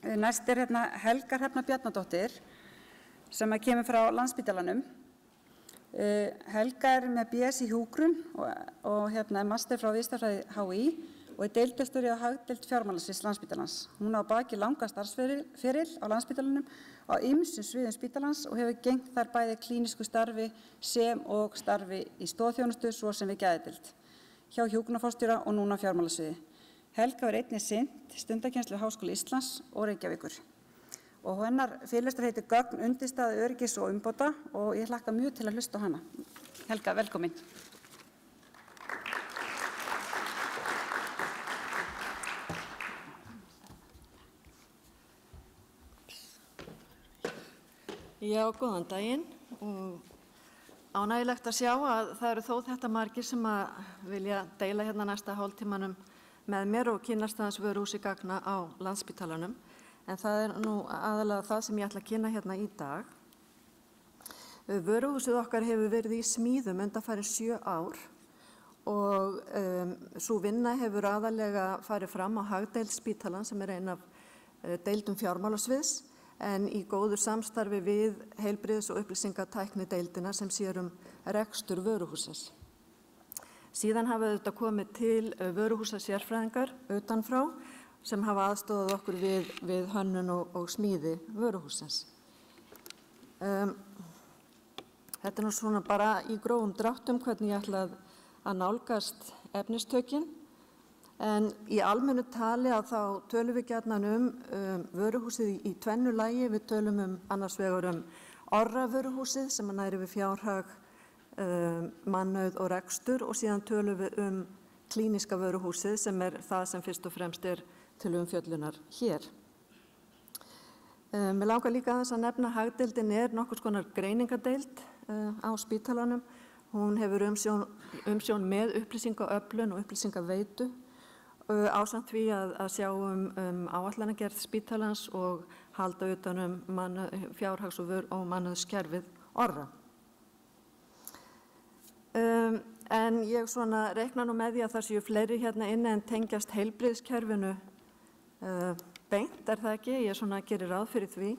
Næst hérna Helga Hrefna Bjarnadóttir sem kemur frá Landspítalanum. Helga með BS í hjúkrun og master frá Viðskiptafræði HÍ og deildarstjóri á hagdeild fjármálasviðs Landspítalans. Hún á baki langa starfsferil á Landspítalanum á ýmsum sviðum spítalans og hefur gegnt þar bæði klínísku starfi sem og starfi í stoðþjónustu svo sem við geðdeild hjá hjúkrunarforstjóra og núna fjármálasviði. Helga var einnig sinnt stundakennslu við Háskóla Íslands og Reykjavíkur. Og hennar fyrirlestur heitir Gögn undirstaða öryggis og umbóta og ég hlakka mjög til að hlusta á hana. Helga, velkomin. Já, góðan daginn og ánægjulegt að sjá að það eru þó þetta margir sem að vilja deila hérna næsta hálftímanum með mér og kynnast aðeins vöruhúsi gagna á Landspítalanum. En það er nú aðalega það sem ég ætla að kynna hérna í dag. Vöruhúsið okkar hefur verið í smíðum undanfarin 7 ár og sú vinna hefur aðalega farið fram á hagdeild spítalan sem er ein af deildum fjármálasviðs en í góðu samstarfi við heilbrigðis- og upplýsingatæknideildina sem sér rekstur vöruhússins. Síðan hafa þetta komið til vöruhúsasérfræðingar utanfrá sem hafa aðstoðað okkur við hönnun og smíði vöruhússins. Þetta er nú svona bara í grófum dráttum hvernig ég ætla að nálgast efnistökin. En í almennu tali að þá tölum við gjarnan vöruhúsið í tvennu lagi. Við tölum annars vegar orra vöruhúsið sem næri við fjárhag, mannauð og rekstur og síðan tölum við klíníska vöruhúsið sem er það sem fyrst og fremst er til umfjöllunar hér. Mér langar líka aðeins að nefna hagdeildin er nokkurs konar greiningadeild á spítalanum. Hún hefur umsjón með upplýsingaöflun og upplýsingaveitu ásamt því að sjá áætlanagerð spítalans og halda utan fjárhags- og mannauðskerfið orra. En ég svona reikna nú með því að það séu fleiri hérna inni en tengjast heilbrigðiskerfinu beint, er það ekki? Ég svona gerir ráð fyrir því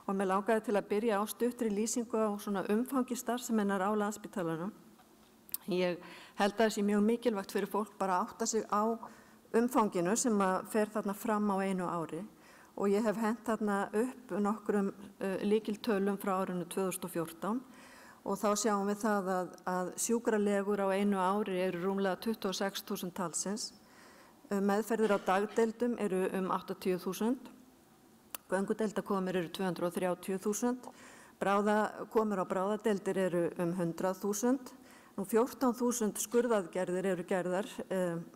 og mér langaði til að byrja á stuttri lýsingu á svona umfangi starfseminnar á Landspítalanum. Ég held að það sé mjög mikilvægt fyrir fólk bara að átta sig á umfanginu sem að fer þarna fram á einu ári og ég hef hent þarna upp nokkrum lykiltölum frá árinu 2014 og þá sjáum við það að sjúkralegur á einu ári eru rúmlega 26.000 talsins, meðferðir á dagdeildum eru 80.000, göngudeildakomur eru 230.000, komur á bráðadeildir eru 100.000, nú 14.000 skurðaðgerðir eru gerðar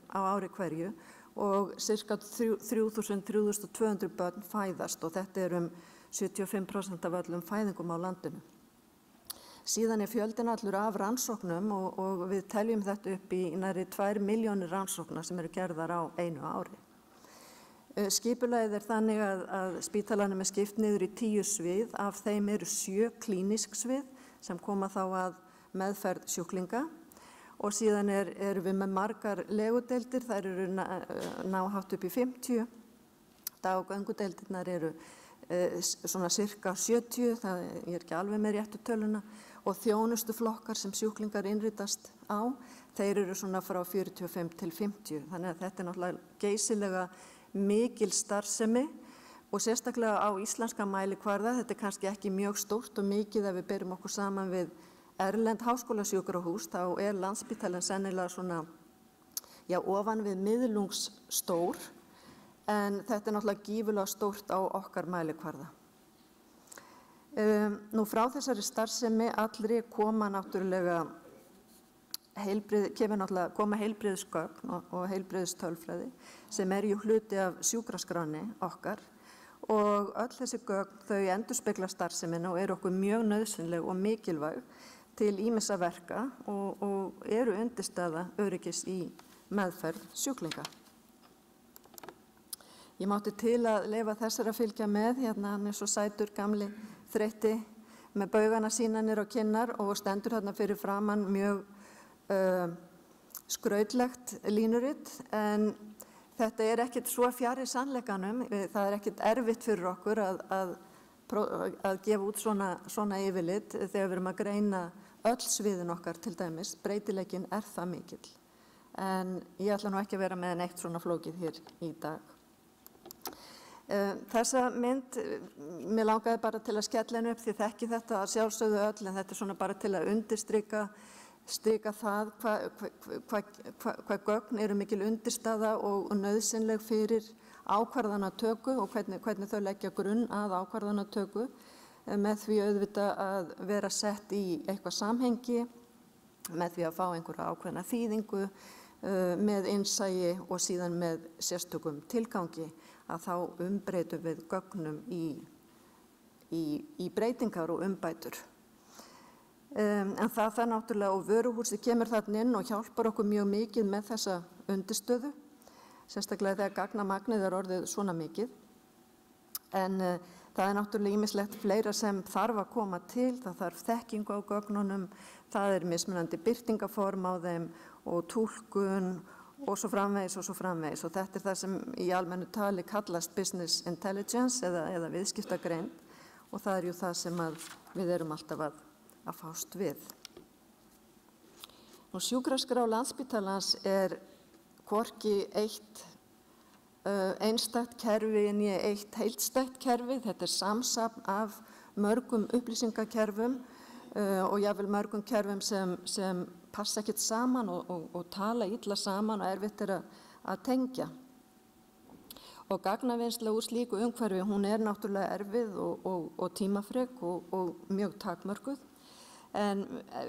á ári hverju og sirka 3.200 börn fæðast og þetta er 75% af öllum fæðingum á landinu. Síðan er fjöldinn allur af rannsóknum og við teljum þetta upp í nærri 2 milljónir rannsókna sem eru gerðar á einu ári. Skipulagið er þannig að spítalanum er skipt niður í 10 svið, af þeim eru 7 klínísk svið sem koma þá að meðferð sjúklinga og síðan erum við með margar legudeildir, þær eru náhátt upp í 50, dag- og göngudeildirnar eru svona cirka 70, ég er ekki alveg með réttu töluna og þjónustuflokkar sem sjúklingar innritast á, þeir eru svona frá 45 til 50, þannig að þetta er náttúrulega geysilega mikil starfsemi og sérstaklega á íslenska mælikvarða, þetta er kannski ekki mjög stórt og mikið ef við berum okkur saman við erlend háskólasjúkrahús, þá er Landspítalinn sennilega svona, já, ofan við miðlungsstór, en þetta er náttúrulega gífurlega stórt á okkar mælikvarða. Nú frá þessari starfsemi allri koma náttúrulega heilbrigðisgögn og heilbrigðistölfræði sem er jú hluti af sjúkraskráni okkar og öll þessi gögn þau endurspegla starfsemina og eru okkur mjög nauðsynleg og mikilvæg til ýmissa verka og eru undirstaða öryggis í meðferð sjúklinga. Ég mátti til að leyfa þessar að fylgja með, hérna hann er svo sætur gamli þreytti með baugana sína niður á kinnar og stendur þarna fyrir framan mjög skrautlegt línuritt, en Þetta ekkert svo fjarri sannleikanum, það ekkert erfitt fyrir okkur að gefa út svona yfirlit þegar við erum að greina öll sviðin okkar til dæmis. Breytileikinn það mikill. En ég ætla nú ekki að vera með neitt svona flókið hér í dag. Þessa mynd, mér langaði bara til að skella henni upp því þekki þetta að sjálfsögðu öll, en þetta svona bara til að undirstrika það hvað gögn eru mikil undirstaða og nauðsynleg fyrir ákvarðanatöku og hvernig þau leggja grunn að ákvarðanatöku með því auðvitað að vera sett í eitthvað samhengi, með því að fá einhverja ákveðna þýðingu, með innsæi og síðan með sérstökum tilgangi að þá umbreytum við gögnum í breytingar og umbætur. En það náttúrulega og vöruhúsið kemur þarna inn og hjálpar okkur mjög mikið með þessa undirstöðu, sérstaklega þegar gagnamagnið orðið svona mikið. En það náttúrulega ýmislegt fleira sem þarf að koma til, það þarf þekkingu á gögnunum, það mismunandi birtingaform á þeim og túlkun og svo framvegis og svo framvegis. Og þetta það sem í almennu tali kallast business intelligence eða viðskiptagreind og það jú það sem við erum alltaf að fást við. Sjúkraskrá Landspítalans hvorki eitt einstakt kerfi en eitt heildstætt kerfi. Þetta samsafn af mörgum upplýsingakerfum og jafnvel mörgum kerfum sem passa ekkert saman og tala illa saman og erfitt að tengja. Og gagnavinnsla úr slíku umhverfi, hún náttúrulega erfið og tímafrek og mjög takmörkuð. En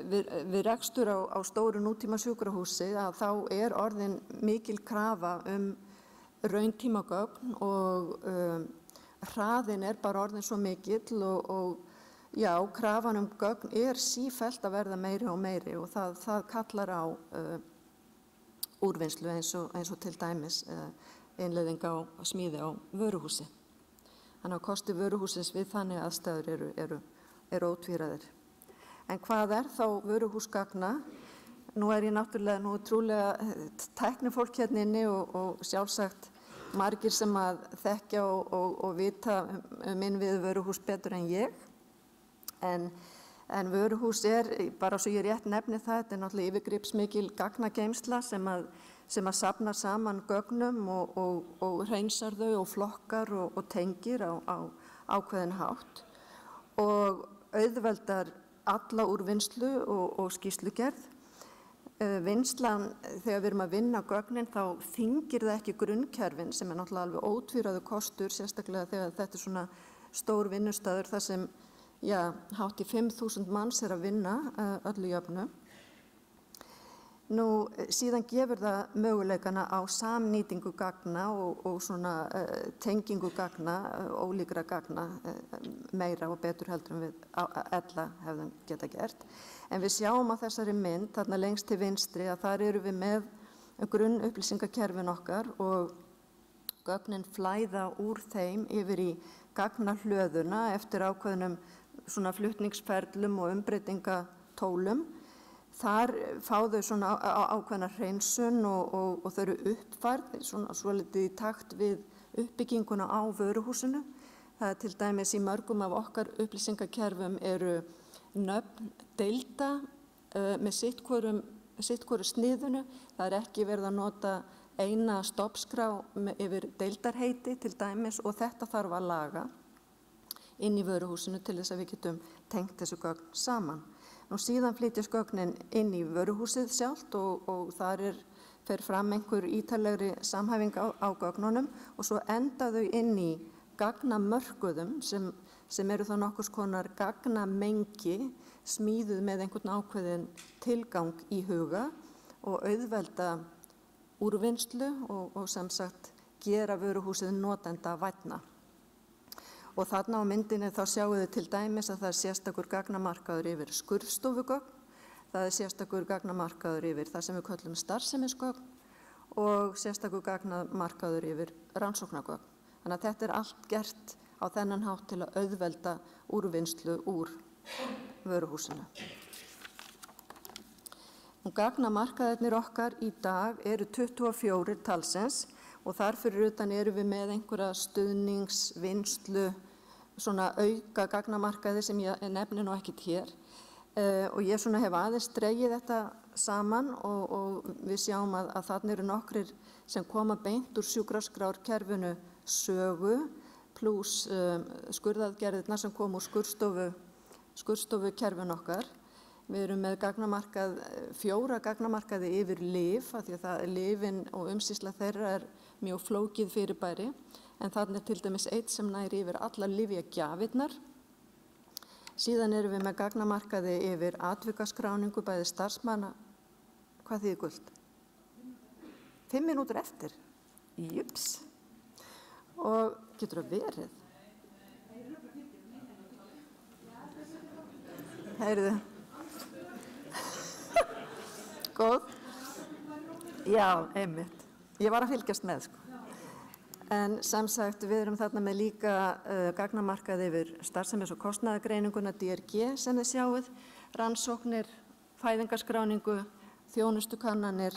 við rekstur á stóru nútíma sjúkrahúsi að þá orðin mikil krafa rauntímagögn og hraðin bara orðin svo mikill og já, krafan gögn sífellt að verða meiri og meiri og það kallar á úrvinnslu eins og til dæmis innleiðing á smíði á vöruhúsi. Þannig að kosti vöruhúsins við þannig aðstæður eru ótvíræðir. En hvað þá vöruhúsgagna? Nú ég náttúrulega trúlega tæknifólk hérna inni og sjálfsagt margir sem að þekkja og vita við vöruhús betur en ég. En vöruhús bara svo ég rétt nefni það, þetta náttúrulega yfirgripsmikil gagnageymsla sem að safna saman gögnum og hreinsar þau og flokkar og tengir á ákveðin hátt og auðveldar alla úrvinnslu og skýrslugerð. Vinnslan, þegar við erum að vinna gögnin, þá þyngir það ekki grunnkerfin sem náttúrulega alveg ótvíræður kostur, sérstaklega þegar þetta svona stór vinnustaður þar sem hátt í 5.000 manns að vinna öllu jöfnu. Síðan gefur það möguleikana á samnýtingu gagna og svona tengingu gagna, ólíkra gagna meira og betur heldur en við ella hefðum geta gert. En við sjáum á þessari mynd, þarna lengst til vinstri, að þar eru við með grunnupplýsingakerfin okkar og gögnin flæða úr þeim yfir í gagnahlöðuna eftir ákveðnum svona flutningsferlum og umbreytingatólum. Þar fá þau svona ákveðna hreinsun og þau eru uppfærð, svolítið í takt við uppbygginguna á vöruhúsinu. Það til dæmis í mörgum af okkar upplýsingakerfum eru nöfn deilda með sitt hvoru sniðunu. Það ekki verið að nota eina stoppskrá yfir deildarheiti til dæmis og þetta þarf að laga inn í vöruhúsinu til þess að við getum tengt þessu gögn saman. Síðan flytjast gögnin inn í vöruhúsið sjálft og þar fer fram einhver ítarlegri samhæfing á gögnunum og svo enda þau inn í gagnamörkuðum sem eru þá nokkurs konar gagnamengi smíðuð með einhvern ákveðin tilgang í huga og auðvelda úrvinnslu og sem sagt gera vöruhúsið notenda vænna. Og þarna á myndinni þá sjáum við til dæmis að það sérstakur gagnamarkaður yfir skurðstofugögn, það sérstakur gagnamarkaður yfir það sem við köllum starfsemisgögn og sérstakur gagnamarkaður yfir rannsóknargögn. Þannig að þetta allt gert á þennan hátt til að auðvelda úrvinnslu úr vöruhúsinu. Gagnamarkaðirnir okkar í dag eru 24 talsins og þar fyrir utan erum við með einhverja stuðningsvinnslu, svona auka gagnamarkaði sem ég nefni nú ekkert hér. Og ég svona hef aðeins dregið þetta saman og við sjáum að þarna eru nokkrir sem koma beint úr sjúkraskrárkerfinu Sögu pluss skurðaðgerðirnar sem koma úr skurðstofukerfinu okkar. Við erum með gagnamarkað, 4 gagnamarkaði yfir lyf, af því að lyfin og umsýsla þeirra mjög flókið fyrirbæri, en þarna til dæmis eitt sem næri yfir allar lyfjagjafirnar. Síðan erum við með gagnamarkaði yfir atvikaskráningu bæði starfsmanna. Hvað þýðir gult? 5 mínútur eftir? Jups. Og getur það verið? Heyrðu. Góð. Já, einmitt. Ég var að fylgjast með, sko. En sem sagt, við erum þarna með líka gagnamarkaði yfir starfsemis- og kostnaðargreininguna DRG sem þið sjáið, rannsóknir, fæðingarskráningu, þjónustukannanir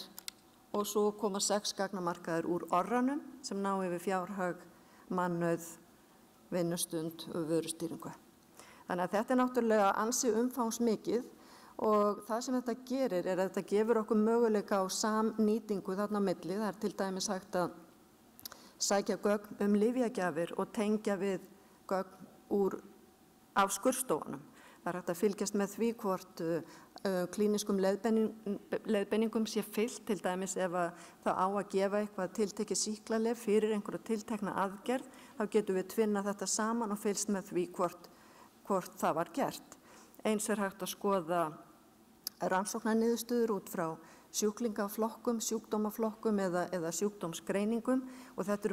og svo koma 6 gagnamarkaðir úr orranum sem ná yfir fjárhag, mannauð, vinnustund og vörustýringu. Þannig að þetta náttúrulega ansi umfangsmikið og það sem þetta gerir að þetta gefur okkur möguleika á samnýtingu þarna á milli. Það til dæmis hægt að sækja gögn lyfjagjafir og tengja við gögn af skurðstofunum. Það hægt að fylgjast með því hvort klíniskum leiðbeiningum sé fylgt, til dæmis ef það á að gefa eitthvað tiltekið sýklalyf fyrir einhverja tiltekna aðgerð, þá getum við tvinnað þetta saman og fylgst með því hvort það var gert. Eins hægt að skoða rannsóknarniðurstöður út frá sjúklingaflokkum, sjúkdómaflokkum eða sjúkdómsgreiningum og þetta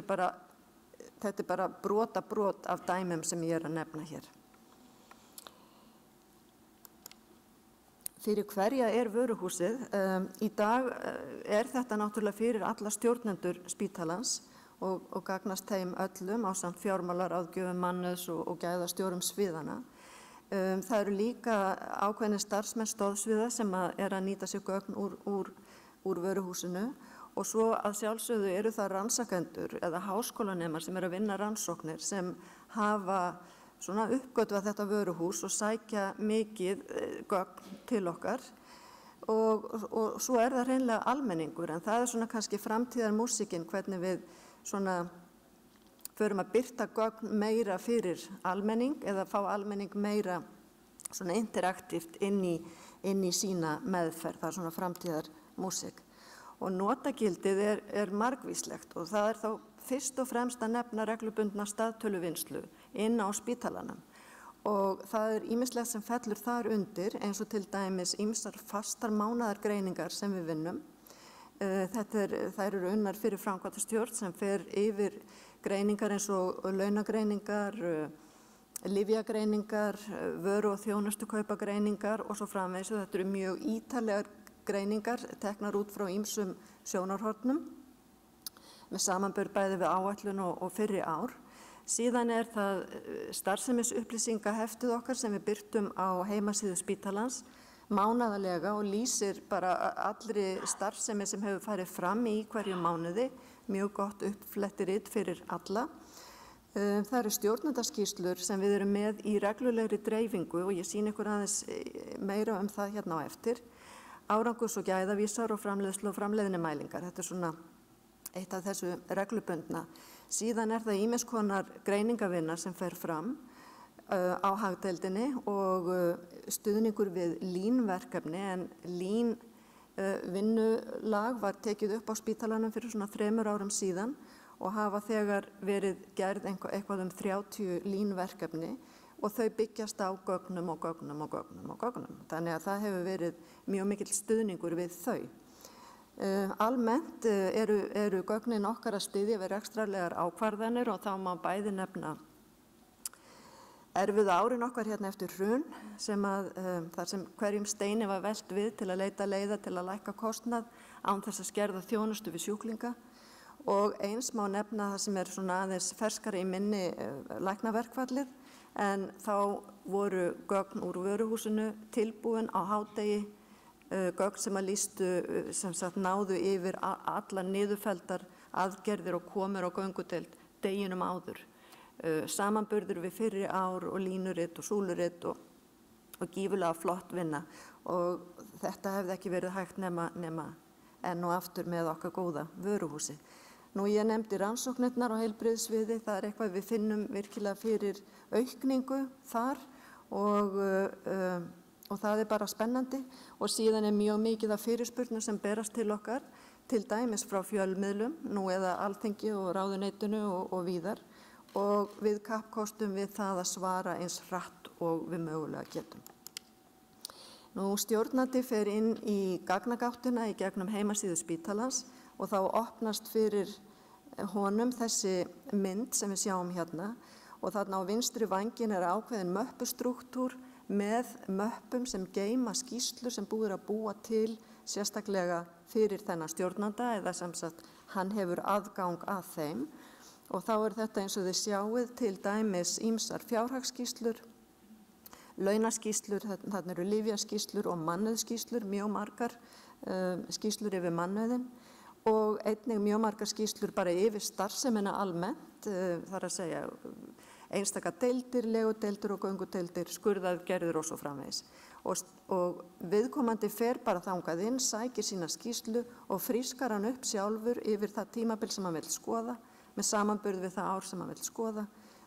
er bara brot af dæmum sem ég að nefna hér. Fyrir hverja vöruhúsið? Í dag þetta náttúrulega fyrir alla stjórnendur spítalans og gagnast þeim öllum ásamt fjármálaráðgjöfum, mannauðs og gæðastjórum sviðana. Það eru líka ákveðnir starfsmenn stoðsviða sem að nýta sér gögn úr vöruhúsinu og svo að sjálfsögðu eru það rannsakendur eða háskólanemar sem að vinna rannsóknir sem hafa svona uppgötvað þetta vöruhús og sækja mikið gögn til okkar og svo það hreinlega almenningur, en það svona kannski framtíðarmúsíkin, hvernig við svona förum að birta gögn meira fyrir almenning eða fá almenning meira svona interaktíft inn í sína meðferð, það svona framtíðarmúsík. Og notagildið margvíslegt og það þá fyrst og fremst að nefna reglubundna staðtöluvinnslu inn á spítalanum. Og það ýmislegt sem fellur þar undir, eins og til dæmis ýmsar fastar mánaðargreiningar sem við vinnum. Þær eru unnar fyrir framkvæmdastjórn sem fer yfir greiningar eins og launagreiningar, lyfjagreiningar, vöru- og þjónustukaupagreiningar og svo framvegis. Þetta eru mjög ítarlegar greiningar teknar út frá ýmsum sjónarhornum með samanburð bæði við áætlun og fyrri ár. Síðan það starfsemisupplýsingaheftið okkar sem við birtum á heimasíðu spítalans mánaðarlega og lýsir bara allri starfsemi sem hefur farið fram í hverju mánuði, mjög gott uppflettirrit fyrir alla. Það eru stjórnendaskýrslur sem við erum með í reglulegri dreifingu og ég sýni ykkur aðeins meira það hérna á eftir. Árangurs- og gæðavísar og framleiðslu og framleiðnimælingar, þetta svona eitt af þessu reglubundna. Síðan það ýmiss konar greiningavinna sem fer fram á hagdeildinni og stuðningur við LÍN-verkefni, en LÍN-vinnulag var tekið upp á spítalanum fyrir svona 3 árum síðan og hafa þegar verið gerð eitthvað 30 LÍN-verkefni og þau byggjast á gögnum og gögnum og gögnum og gögnum. Þannig að það hefur verið mjög mikill stuðningur við þau. Almennt eru gögnin okkar að styðja við rekstrarlegar ákvarðanir og þá má bæði nefna erfiðu árin okkar hérna eftir hrun þar sem hverjum steini var velt við til að leita leiða til að lækka kostnað án þess að skerða þjónustu við sjúklinga og eins má nefna það sem svona aðeins ferskari í minni læknaverkfallið, en þá voru gögn úr vöruhúsinu tilbúin á hádegi, gögn sem að lýstu, sem sagt náðu yfir allar niðurfelldar aðgerðir og komur á göngudeild deginum áður. Samanburður við fyrri ár og línuritt og súluritt og gífurlega flott vinna og þetta hefði ekki verið hægt nema enn og aftur með okkar góða vöruhúsi. Nú ég nefndi rannsóknirnar á heilbrigðissviði, það eitthvað við finnum virkilega fyrir aukningu þar og það bara spennandi og síðan mjög mikið af fyrirspurnum sem berast til okkar, til dæmis frá fjölmiðlum, nú eða Alþingi og ráðuneytinu og víðar og við kappkostum við það að svara eins hratt og við mögulega getum. Nú stjórnandi fer inn í gagnagáttina í gegnum heimasíðu spítalans og þá opnast fyrir honum þessi mynd sem við sjáum hérna og þarna á vinstri vængin ákveðin möppustrúktúr með möppum sem geyma skýrslur sem búið að búa til sérstaklega fyrir þennan stjórnanda eða sem sagt hann hefur aðgang að þeim og þá þetta eins og þið sjáið til dæmis ýmsar fjárhagsskýrslur, launaskýrslur, þarna eru lyfjaskýrslur og mannauðsskýrslur, mjög margar skýrslur yfir mannauðinn og einnig mjög margar skýrslur bara yfir starfsemina almennt, þar að segja einstaka deildir, legudeildir og göngudeildir, skurðaðgerðir og svo framvegis. Og viðkomandi fer bara þangað inn, sækir sína skýrslu og frískar hann upp sjálfur yfir það tímabil sem hann vill skoða, með samanburð við það ár sem hann vill skoða.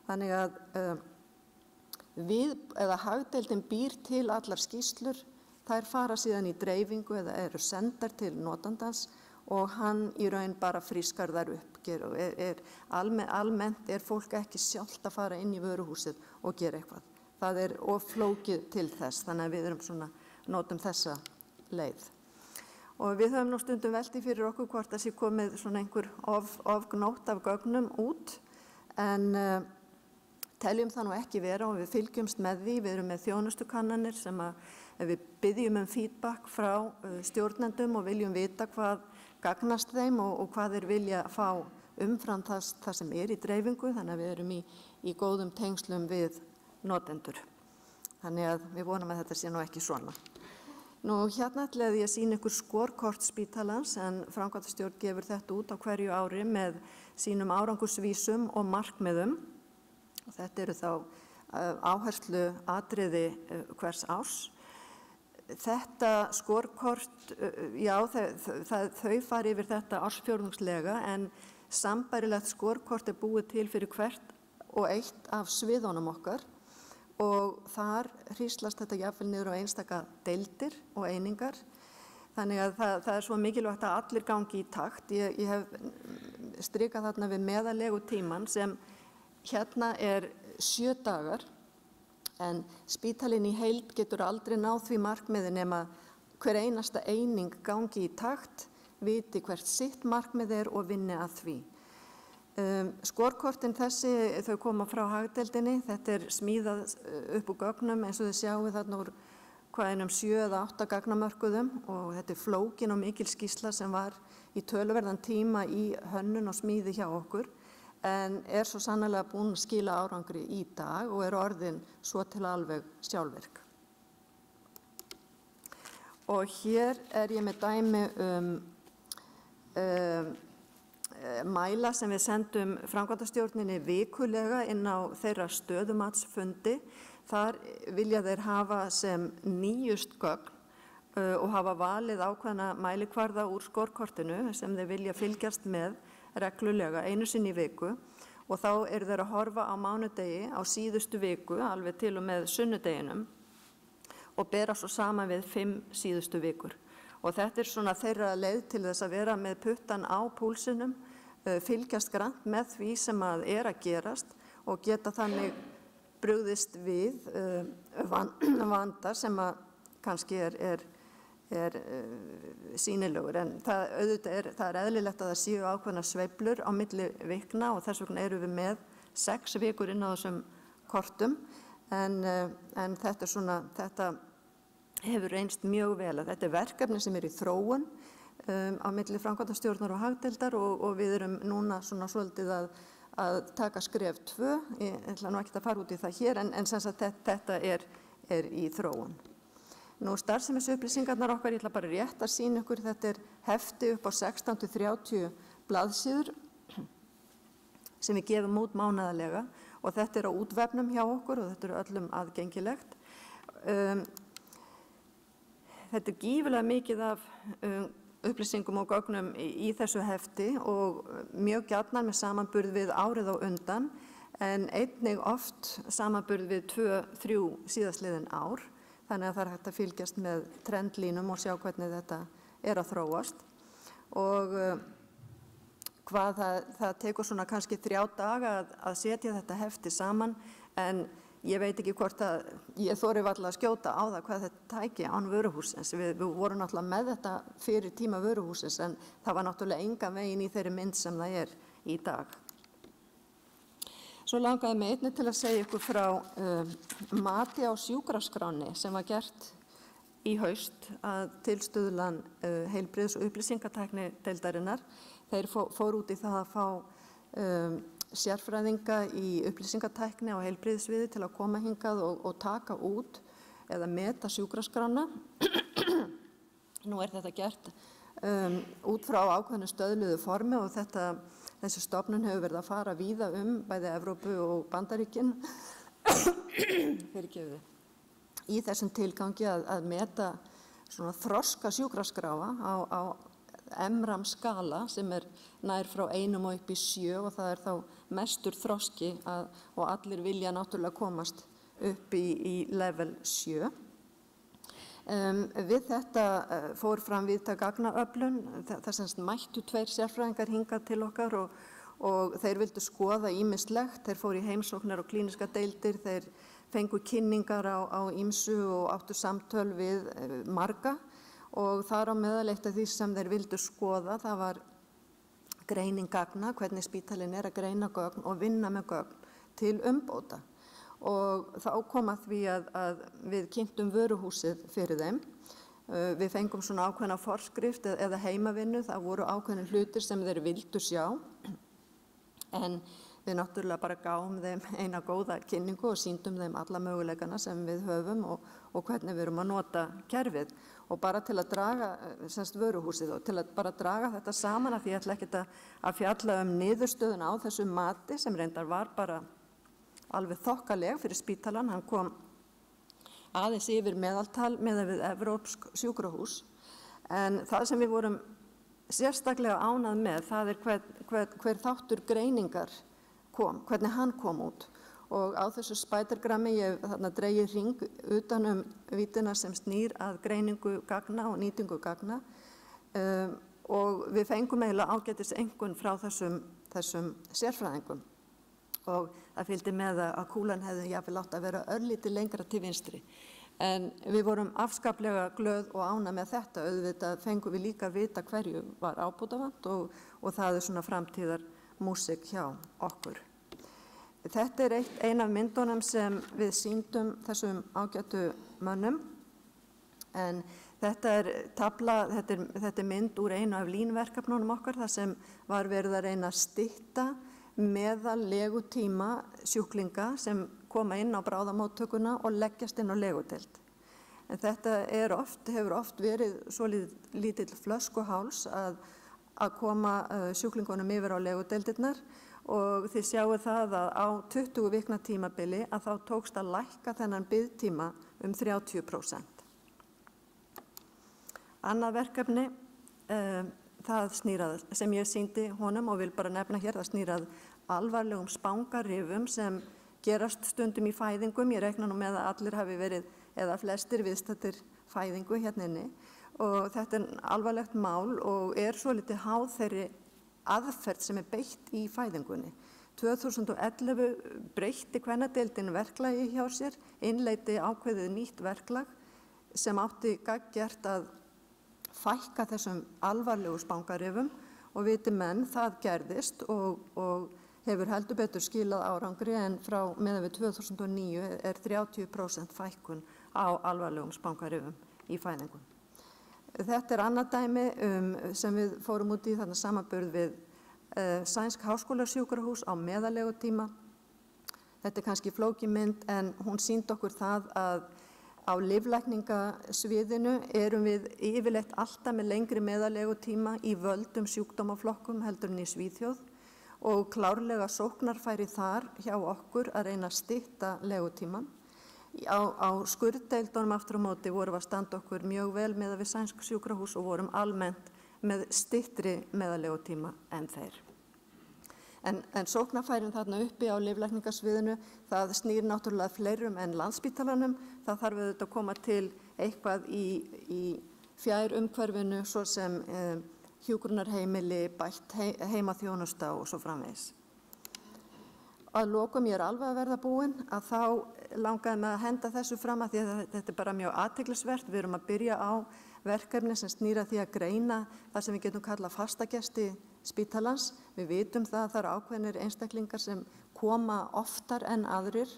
Þannig að hagdeildin býr til allar skýrslur, þær fara síðan í dreifingu eða eru sendar til notandans og hann í raun bara frískar þær upp. Almennt fólk ekki sjálft að fara inn í vöruhúsið og gera eitthvað. Það of flókið til þess, þannig að við notum þessa leið. Og við höfum nú stundum velti fyrir okkur hvort það sé komið svona einhver ofgnótt af gögnum út, en teljum það nú ekki vera og við fylgjumst með því. Við erum með þjónustukannanir sem við byggjum feedback frá stjórnendum og viljum vita hvað gagnast þeim og hvað þeir vilja fá umfram það sem í dreifingu, þannig að við erum í góðum tengslum við notendur. Þannig að við vonum að þetta sé nú ekki svona. Nú hérna ætlaði ég að sýna ykkur skorkort spítalans en framkvæmdastjórn gefur þetta út á hverju ári með sínum árangursvísum og markmiðum. Þetta eru þá áherslu atriði hvers árs. Þetta skorkort, já, þau fari yfir þetta ársfjórðungslega en sambærilegt skorkort búið til fyrir hvert og eitt af sviðunum okkar og þar hríslast þetta jafnvel niður á einstaka deildir og einingar. Þannig að það svo mikilvægt að allir gangi í takt. Ég hef strikað þarna við meðallegu tíman sem hérna 7 dagar. En spítalinn í heild getur aldrei náð því markmiði nema hver einasta eining gangi í takt, viti hvert sitt markmið og vinni að því. Skorkortin þessi, þau koma frá hagdeildinni, þetta smíðað upp úr gögnum eins og þið sjáu þarna úr hvaðinum 7 eða 8 gagnamörkuðum og þetta flókin og mikil skýrsla sem var í töluverðan tíma í hönnun og smíði hjá okkur. En svo sannarlega búin að skila árangri í dag og orðin svo til alveg sjálfvirk. Og hér ég með dæmi mæla sem við sendum framkvæmdastjórninni vikulega inn á þeirra stöðumatsfundi. Þar vilja þeir hafa sem nýjust gögn og hafa valið ákveðna mælikvarða úr skorkortinu sem þeir vilja fylgjast með reglulega einu sinni í viku og þá þeir að horfa á mánudegi á síðustu viku alveg til og með sunnudeginum og bera svo saman við 5 síðustu vikur. Og þetta svona þeirra leið til þess að vera með puttan á púlsinum, fylgjast grannt með því sem að gerast og geta þannig brugðist við vanda sem að kannski sýnilegur. En það eðlilegt að það séu ákveðnar sveiflur á milli vikna og þess vegna erum við með 6 vikur inn á þessum kortum. En þetta hefur reynst mjög vel að þetta verkefni sem í þróun á milli framkvæmdastjórnar og hagdeildar og við erum núna svolítið að taka skref 2. Ég ætla nú ekki að fara út í það hér en sem sagt þetta í þróun. Nú starfsemisupplýsingarnar okkar, ég ætla bara rétt að sýna ykkur, þetta hefti upp á 16-30 blaðsíður sem við gefum út mánaðarlega og þetta á útvefnum hjá okkur og þetta öllum aðgengilegt. Þetta gífurlega mikið af upplýsingum og gögnum í þessu hefti og mjög gjarnan með samanburð við árið á undan en einnig oft samanburð við 2-3 síðastliðin ár. Þannig að það hægt að fylgjast með trendlínum og sjá hvernig þetta að þróast. Og hvað það tekur svona kannski 3 daga að setja þetta hefti saman en ég veit ekki hvort að ég þori varla að skjóta á það hvað þetta tæki án vöruhússins. Við vorum náttúrulega með þetta fyrir tíma vöruhússins en það var náttúrulega engan veginn í þeirri mynd sem það í dag. Svo langaði mig einnig til að segja ykkur frá mati á sjúkraskránni sem var gert í haust að tilstuðlan heilbrigðis- og upplýsingatækni deildarinnar. Þeir fóru út í það að fá sérfræðinga í upplýsingatækni á heilbrigðissviði til að koma hingað og taka út eða meta sjúkraskrána. Nú þetta gert út frá ákveðnu stöðluðu formi og þessi stofnun hefur verið að fara víða bæði Evrópu og Bandaríkin í þessum tilgangi að meta svona þroska sjúkraskráa á MRAM skala sem nær frá 1 og upp í 7 og það þá mestur þroski og allir vilja náttúrulega komast upp í level 7. Við þetta fór fram víðtæk gagnaöflun, það semst mættu 2 sérfræðingar hingað til okkar og þeir vildu skoða ýmislegt, þeir fóru í heimsóknir og klíniska deildir, þeir fengu kynningar á ýmsu og áttu samtöl við marga og þar á meðal eitt af því sem þeir vildu skoða, það var greining gagna, hvernig spítalinn að greina gögn og vinna með gögn til umbóta. Og þá kom að því að við kynntum vöruhúsið fyrir þeim. Við fengum svona ákveðna forskrift eða heimavinnu, það voru ákveðnir hlutir sem þeir vildu sjá, en við náttúrulega bara gáum þeim eina góða kynningu og sýndum þeim alla möguleikana sem við höfum og hvernig við erum að nota kerfið. Og bara til að draga vöruhúsið og til að bara draga þetta saman af því ég ætla ekkert að fjalla niðurstöðuna á þessu mati sem reyndar var bara alveg þokkaleg fyrir spítalann, hann kom aðeins yfir meðaltal miðað við evrópsk sjúkrahús. En það sem við vorum sérstaklega ánað með, það hver þáttur greiningar kom, hvernig hann kom út. Og á þessu spædergrammi ég þarna dregið hring utan vítina sem snýr að greiningu gagna og nýtingu gagna og við fengum eiginlega ágætis einkunn frá þessum sérfræðingum. Og það fylgdi með að kúlan hefði jafnvel átt að vera örlítið lengra til vinstri. En við vorum afskaplega glöð og ánað með þetta, auðvitað fengum við líka að vita hverju var ábótavant og það svona framtíðar músík hjá okkur. Þetta ein af myndunum sem við sýndum þessum ágætu mönnum, en þetta mynd úr einu af línverkefnunum okkar, þar sem var verið að reyna að stytta meðal legutíma sjúklinga sem koma inn á bráðamóttökuna og leggjast inn á legudeild. En þetta hefur oft verið svo lítill flöskuháls að koma sjúklingunum yfir á legudeildirnar og þið sjáu það að á 20 vikna tímabili að þá tókst að lækka þennan biðtíma 30%. Annað verkefni, það snýrað sem ég sýndi honum og vil bara nefna hér, það snýrað alvarlegum spangarrifum sem gerast stundum í fæðingum. Ég reikna nú með að allir hafi verið eða flestir viðstaddir fæðingu hérna inni og þetta alvarlegt mál og svolítið háð þeirri aðferð sem beitt í fæðingunni. 2011 breytti kvennadeildin verklagi hjá sér, innleiddi ákveðið nýtt verklag sem átti gagngert að fækka þessum alvarlegu spangarrifum og viti menn það gerðist og hefur heldur betur skilað árangri en frá meðan við 2009 30% fækkun á alvarlegum spangarrifum í fæðingun. Þetta annað dæmi sem við fórum út í þarna samanburð við Sænsk háskólasjúkrahús á meðallegutíma. Þetta kannski flókin mynd en hún sýndi okkur það að Á lyflækningasviðinu erum við yfirleitt alltaf með lengri meðallegutíma í völdum sjúkdómaflokkum heldur en í Svíþjóð og klárlega sóknarfæri þar hjá okkur að reyna að stytta legutíman. Á skurðdeildunum aftur á móti vorum við að standa okkur mjög vel miðað við sænsk sjúkrahús og vorum almennt með styttri meðallegutíma en þeir. En sóknarfærin þarna uppi á lyflækningasviðinu, það snýr náttúrulega fleirum en Landspítalanum. Það þarf auðvitað að koma til eitthvað í fjærumhverfinu, svo sem hjúkrunarheimili, bætt heimaþjónusta og svo framvegis. Að lokum, ég alveg að verða búin, að þá langaði mig að henda þessu fram að því að þetta bara mjög athyglisvert. Við erum að byrja á verkefni sem snýra því að greina það sem við getum kallað fastagesti spítalans. Við vitum það að það eru ákveðnir einstaklingar sem koma oftar en aðrir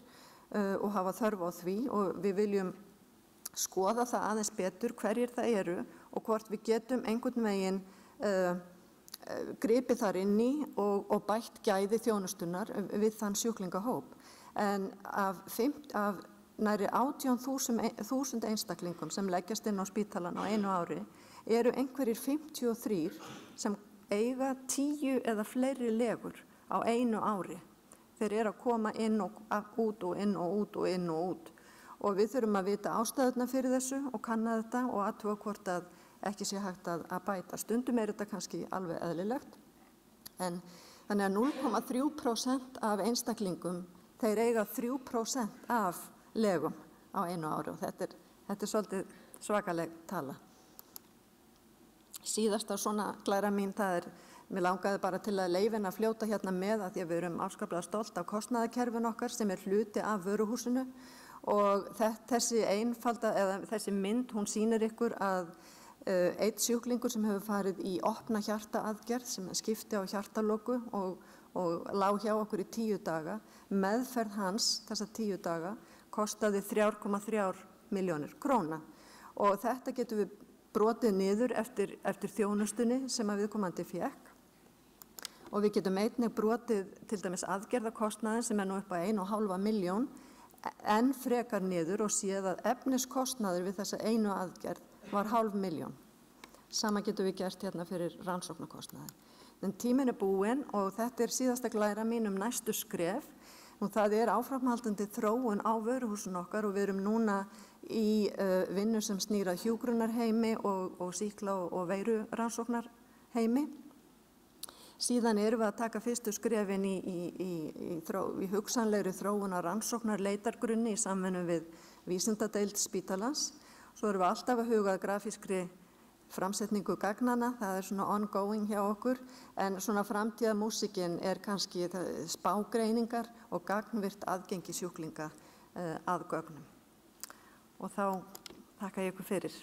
og hafa þörf á því og við viljum skoða það aðeins betur hverjir það eru og hvort við getum einhvern veginn gripið þar inn í og bætt gæði þjónustunnar við þann sjúklingahóp. En af nærri 18.000 einstaklingum sem leggjast inn á spítalan á einu ári eru einhverjir 53 sem eiga 10 eða fleiri legur á einu ári. Þeir eru að koma inn og út og inn og út og inn og út. Og við þurfum að vita ástæðuna fyrir þessu og kanna þetta og athuga hvort að ekki sé hægt að bæta. Stundum er þetta kannski alveg eðlilegt. En þannig að 0,3% af einstaklingum, þeir eiga 3% af legum á einu ári og þetta er svolítið svakaleg tala. Síðasta svona glæra mín, mér langaði bara til að leyfin að fljóta hérna með að því að við erum afskaplega stolt af kostnaðarkerfin okkar sem er hluti af vöruhúsinu og þessi mynd, hún sýnir ykkur að einn sjúklingur sem hefur farið í opna hjartaaðgerð sem skipti á hjartaloku og lá hjá okkur í 10 daga, meðferð hans þessa 10 daga kostaði 3,3 milljónir króna og þetta getum við brotið niður eftir þjónustunni sem að viðkomandi fékk og við getum einnig brotið til dæmis aðgerðakostnaðin sem er nú upp á 1,5 milljón en frekar niður og séð að efniskostnaður við þessa einu aðgerð var 0,5 milljón. Sama getum við gert hérna fyrir rannsóknarkostnaði. En tíminn er búinn og þetta er síðasta glæra mín næstu skref og það er áframhaldandi þróun á vöruhúsin okkar og við erum núna í vinnu sem snýr að hjúkrunarheimi og sýkla og veirurannsóknarheimi. Síðan erum við að taka fyrstu skrefin í hugsanlegri þróun að rannsóknar leitargrunni í samvinnu við vísindadeild spítalans. Svo erum við alltaf að huga að grafískri framsetningu gagnana, það er svona ongoing hjá okkur, en svona framtíðamúsíkin er kannski spágreiningar og gagnvirt aðgengi sjúklinga að gögnum. Og þá þakka ég ykkur fyrir.